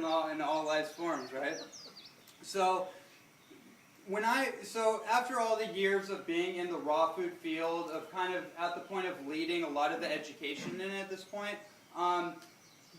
in all life's forms, right? So after all the years of being in the raw food field, of kind of at the point of leading a lot of the education in it at this point,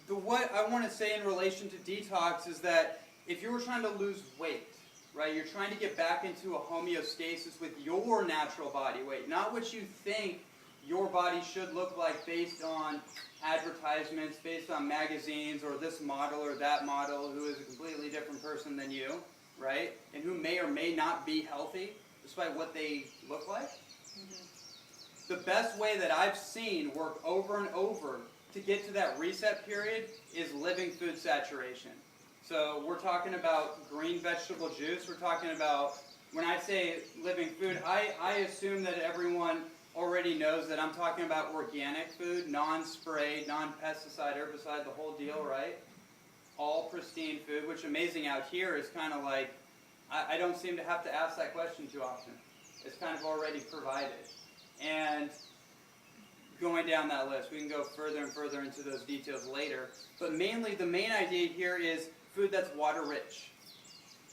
what I want to say in relation to detox is that if you were trying to lose weight, right, you're trying to get back into a homeostasis with your natural body weight, not what you think your body should look like based on advertisements, based on magazines, or this model or that model who is a completely different person than you, right? And who may or may not be healthy, despite what they look like. Mm-hmm. The best way that I've seen work over and over to get to that reset period is living food saturation. So we're talking about green vegetable juice. We're talking about, when I say living food, I assume that everyone already knows that I'm talking about organic food, non-sprayed, non-pesticide, herbicide, the whole deal, right? All pristine food, which amazing out here is kind of like, I don't seem to have to ask that question too often. It's kind of already provided. And going down that list, we can go further and further into those details later. But mainly, the main idea here is food that's water rich.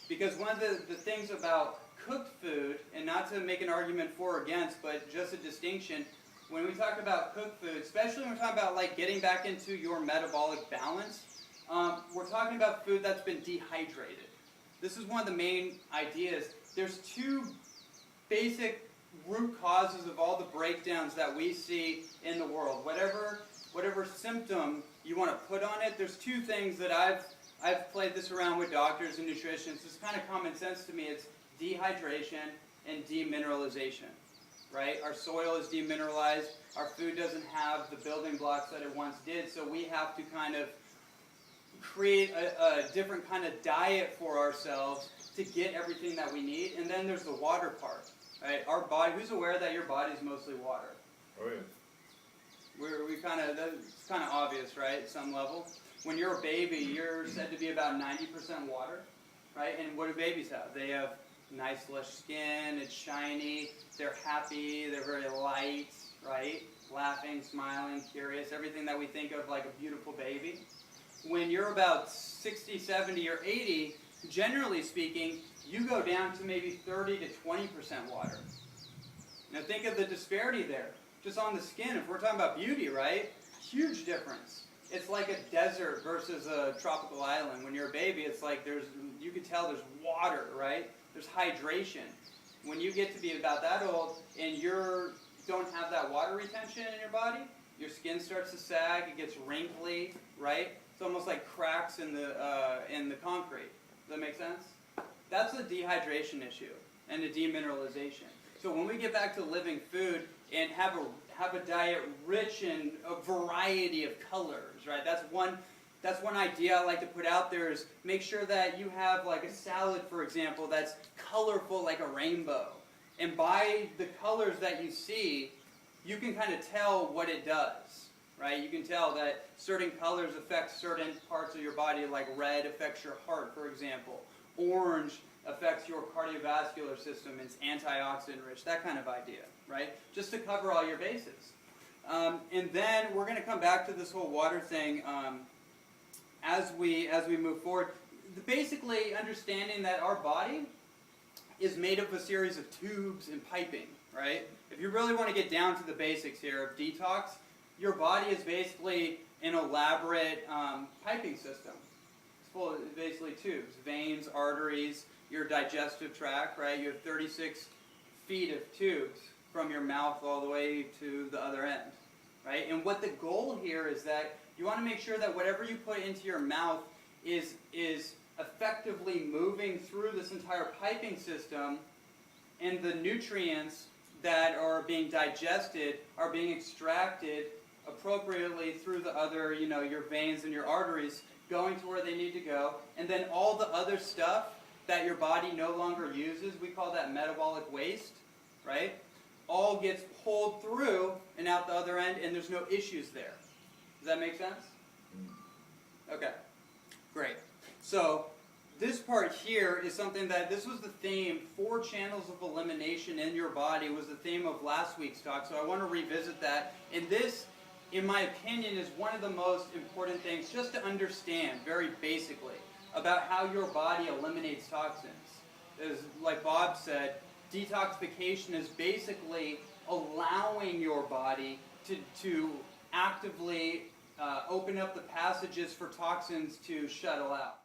Because one of the things about cooked food, and not to make an argument for or against, but just a distinction, when we talk about cooked food, especially when we're talking about like getting back into your metabolic balance, we're talking about food that's been dehydrated. This is one of the main ideas. There's two basic root causes of all the breakdowns that we see in the world. Whatever symptom you want to put on it, there's two things that I've played this around with doctors and nutritionists. It's kind of common sense to me. It's dehydration and demineralization, right? Our soil is demineralized. Our food doesn't have the building blocks that it once did, so we have to kind of create a different kind of diet for ourselves to get everything that we need. And then there's the water part, right? Our body, who's aware that your body is mostly water? Oh yeah. It's kind of obvious, right, at some level. When you're a baby, you're said to be about 90% water, right? And what do babies have? They have nice lush skin, it's shiny, they're happy, they're very light, right? Laughing, smiling, curious, everything that we think of like a beautiful baby. When you're about 60, 70, or 80, generally speaking, you go down to maybe 30 to 20% water. Now think of the disparity there. Just on the skin, if we're talking about beauty, right? Huge difference. It's like a desert versus a tropical island. When you're a baby, it's like you can tell there's water, right? There's hydration. When you get to be about that old and you don't have that water retention in your body, your skin starts to sag, it gets wrinkly, right? It's almost like cracks in the concrete. Does that make sense? That's a dehydration issue and a demineralization. So when we get back to living food and have a diet rich in a variety of colors, right? That's one idea I like to put out there is make sure that you have like a salad, for example, that's colorful like a rainbow. And by the colors that you see, you can kind of tell what it does, right? You can tell that certain colors affect certain parts of your body, like red affects your heart, for example. Orange affects your cardiovascular system, it's antioxidant rich, that kind of idea, right? Just to cover all your bases. And then we're going to come back to this whole water thing as we move forward. Basically understanding that our body is made of a series of tubes and piping, right? If you really want to get down to the basics here of detox, your body is basically an elaborate piping system. It's full of basically tubes, veins, arteries, your digestive tract, right? You have 36 feet of tubes from your mouth all the way to the other end, right? And what the goal here is that you want to make sure that whatever you put into your mouth is effectively moving through this entire piping system, and the nutrients that are being digested are being extracted appropriately through the other, your veins and your arteries, going to where they need to go. And then all the other stuff that your body no longer uses, we call that metabolic waste, right? All gets pulled through and out the other end, and there's no issues there. Does that make sense? Okay, great. So this part here is something that, this was the theme, 4 channels of elimination in your body was the theme of last week's talk, so I want to revisit that. And this in my opinion, is one of the most important things just to understand very basically about how your body eliminates toxins. Is, like Bob said, detoxification is basically allowing your body to actively open up the passages for toxins to shuttle out.